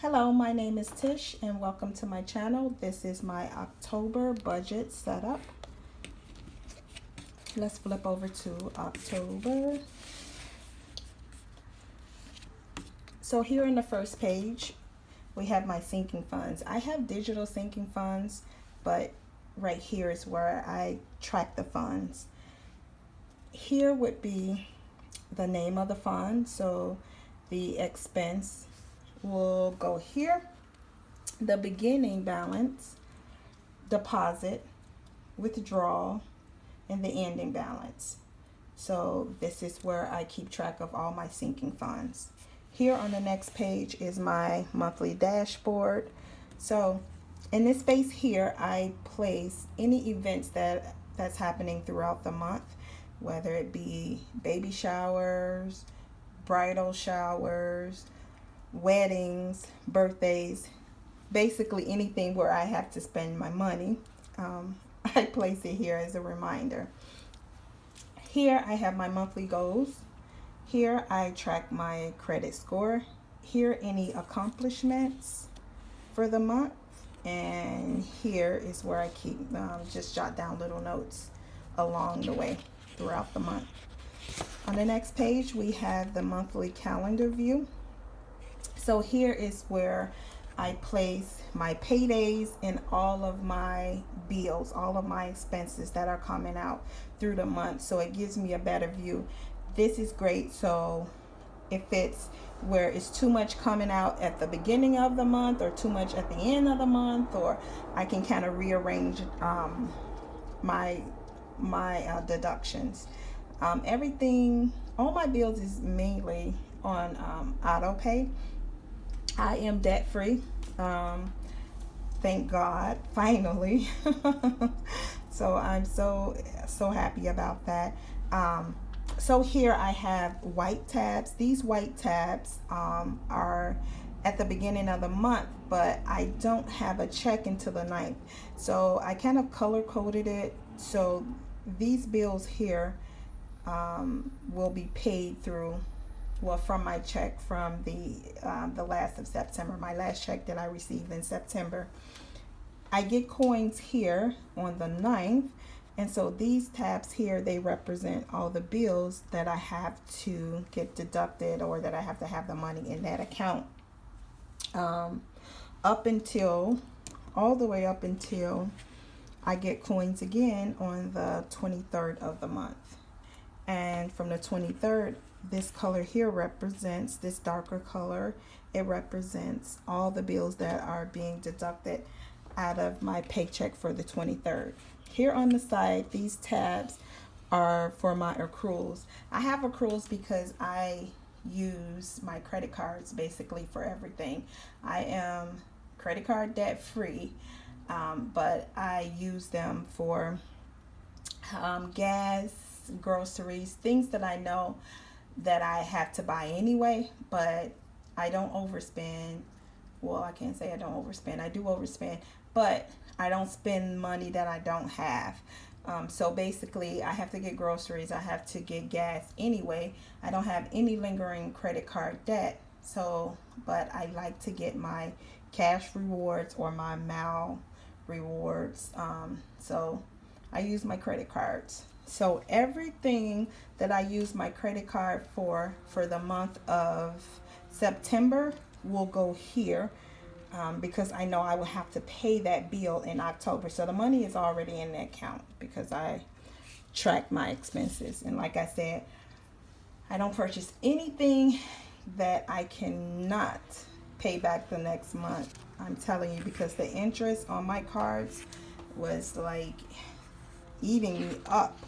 Hello, my name is Tish and welcome to my channel. This is my October budget setup. Let's flip over to October. So here in the first page, we have my sinking funds. I have digital sinking funds, but right here is where I track the funds. Here would be the name of the fund. So the expense will go here, the beginning balance, deposit, withdrawal, and the ending balance. So this is where I keep track of all my sinking funds. Here on the next page is my monthly dashboard. So in this space here, I place any events that's happening throughout the month, whether it be baby showers, bridal showers, weddings, birthdays, basically anything where I have to spend my money. I place it here as a reminder. Here I have my monthly goals. Here I track my credit score. Here any accomplishments for the month. And here is where I keep just jot down little notes along the way throughout the month. On the next page we have the monthly calendar view. So here is where I place my paydays and all of my bills, all of my expenses that are coming out through the month. So it gives me a better view. This is great. So if it's where it's too much coming out at the beginning of the month or too much at the end of the month, or I can kind of rearrange my deductions. Everything, all my bills is mainly on auto pay. I am debt free. Thank God, finally. So I'm so happy about that. So here I have white tabs. These white tabs are at the beginning of the month, but I don't have a check until the 9th. So I kind of color coded it. So these bills here will be paid through, well, from my check from the last of September, my last check that I received in September. I get coins here on the 9th, and so these tabs here, they represent all the bills that I have to get deducted, or that I have to have the money in that account up until, all the way up until I get coins again on the 23rd of the month. And from the 23rd, this color here represents, this darker color, it represents all the bills that are being deducted out of my paycheck for the 23rd. Here on the side, these tabs are for my accruals. I have accruals because I use my credit cards basically for everything. I am credit card debt free, but I use them for gas, groceries, things that I know that I have to buy anyway, but I don't overspend. Well, I can't say I don't overspend. I do overspend, but I don't spend money that I don't have. So basically, I have to get groceries. I have to get gas anyway. I don't have any lingering credit card debt. So, but I like to get my cash rewards or my mile rewards. So I use my credit cards. So everything that I use my credit card for the month of September will go here, because I know I will have to pay that bill in October. So the money is already in the account because I track my expenses. And like I said, I don't purchase anything that I cannot pay back the next month. I'm telling you, because the interest on my cards was like eating me up.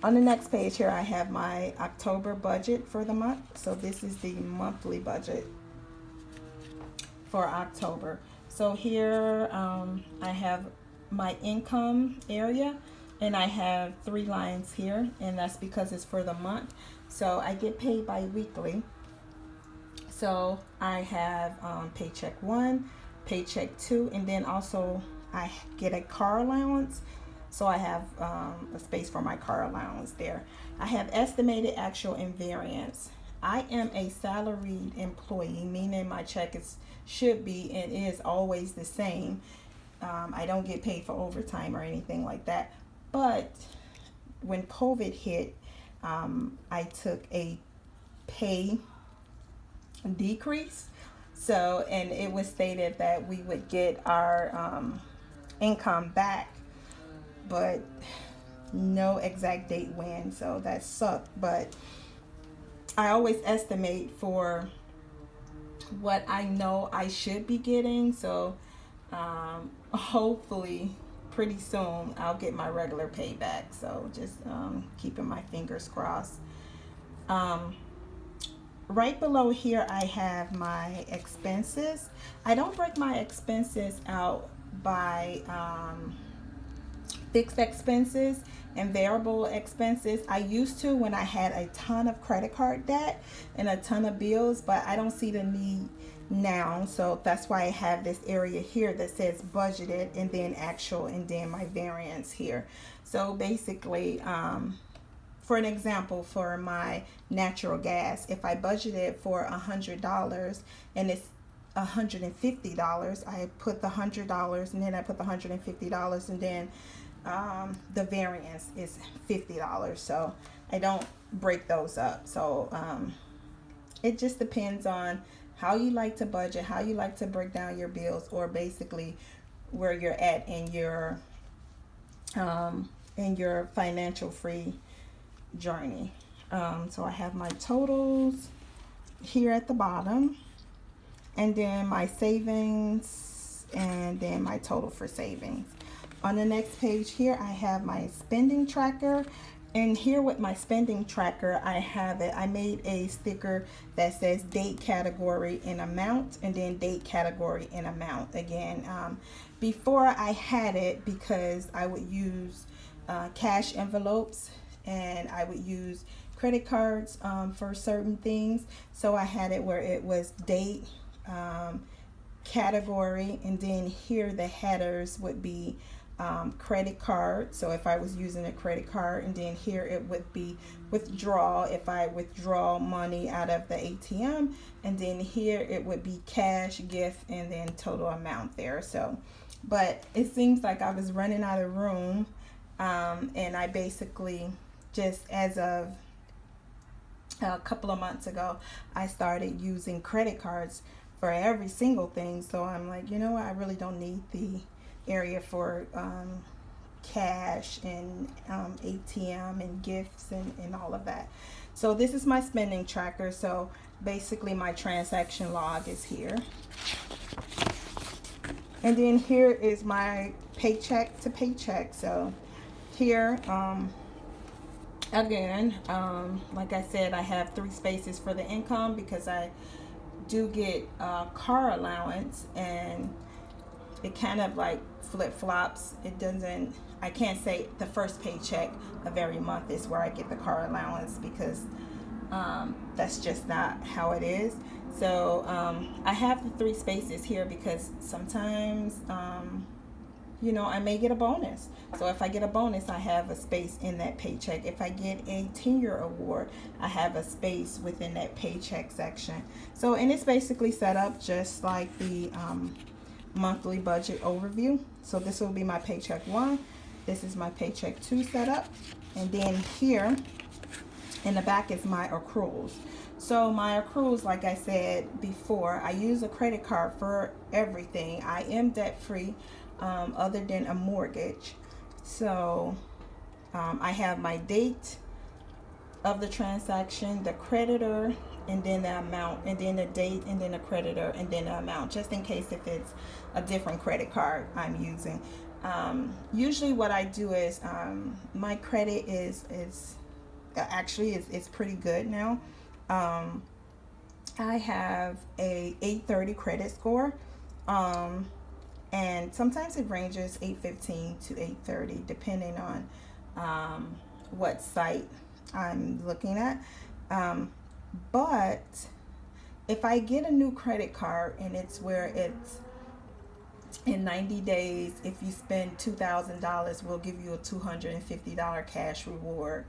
On the next page here, I have my October budget for the month. So this is the monthly budget for October. So here I have my income area, and I have 3 lines here, and that's because it's for the month. So I get paid bi-weekly. So I have paycheck 1, paycheck 2, and then also I get a car allowance. So I have a space for my car allowance there. I have estimated, actual, and variance. I am a salaried employee, meaning my check should be and is always the same. I don't get paid for overtime or anything like that. But when COVID hit, I took a pay decrease. So, and it was stated that we would get our income back, but no exact date when. So that sucked. But I always estimate for what I know I should be getting. So hopefully pretty soon I'll get my regular payback. So just keeping my fingers crossed. Right below here I have my expenses. I don't break my expenses out by fixed expenses and variable expenses. I used to when I had a ton of credit card debt and a ton of bills, but I don't see the need now. So that's why I have this area here that says budgeted and then actual and then my variance here. So basically, for an example, for my natural gas, if I budgeted for $100 and it's $150, I put the $100 and then I put the $150 and then the variance is $50. So I don't break those up. So it just depends on how you like to budget, how you like to break down your bills, or basically where you're at in your financial free journey. So I have my totals here at the bottom, and then my savings, and then my total for savings. On the next page here, I have my spending tracker. And here with my spending tracker, I have it. I made a sticker that says date, category, and amount, and then date, category, and amount. Again, before I had it because I would use cash envelopes and I would use credit cards for certain things. So I had it where it was date, category, and then here the headers would be credit card. So if I was using a credit card, and then here it would be withdraw if I withdraw money out of the ATM, and then here it would be cash, gift, and then total amount there. So but it seems like I was running out of room, and I basically just as of a couple of months ago I started using credit cards for every single thing. So I'm like, you know what, I really don't need the area for cash and ATM and gifts and all of that. So this is my spending tracker. So basically my transaction log is here, and then here is my paycheck to paycheck. So here again, like I said, I have 3 spaces for the income because I do get car allowance, and it kind of like flip-flops. It doesn't, I can't say the first paycheck of every month is where I get the car allowance, because that's just not how it is. So I have the 3 spaces here because sometimes you know, I may get a bonus. So if I get a bonus, I have a space in that paycheck. If I get a tenure award, I have a space within that paycheck section. So, and it's basically set up just like the monthly budget overview. So this will be my paycheck 1. This is my paycheck 2 setup. And then here in the back is my accruals. So my accruals, like I said before, I use a credit card for everything. I am debt free, other than a mortgage. So I have my date of the transaction, the creditor, and then the amount, and then the date, and then the creditor, and then the amount, just in case if it's a different credit card I'm using. Usually what I do is my credit is actually it's pretty good now. I have a 830 credit score, and sometimes it ranges 815 to 830 depending on what site I'm looking at. But if I get a new credit card and it's where it's in 90 days, if you spend $2,000, we'll give you a $250 cash reward.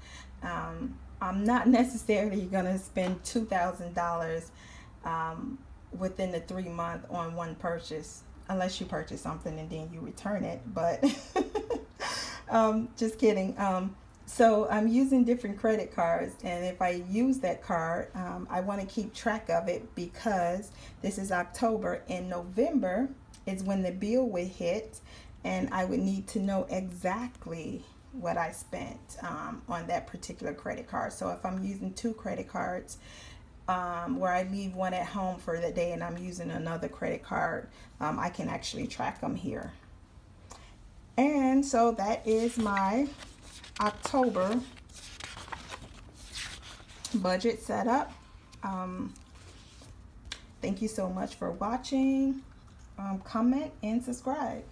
I'm not necessarily going to spend $2,000 within the 3 month on one purchase, unless you purchase something and then you return it. But just kidding. So I'm using different credit cards, and if I use that card, I want to keep track of it because this is October. In November is when the bill would hit, and I would need to know exactly what I spent on that particular credit card. So if I'm using two credit cards, where I leave one at home for the day and I'm using another credit card, I can actually track them here. And so that is my October budget setup. Thank you so much for watching. Comment and subscribe.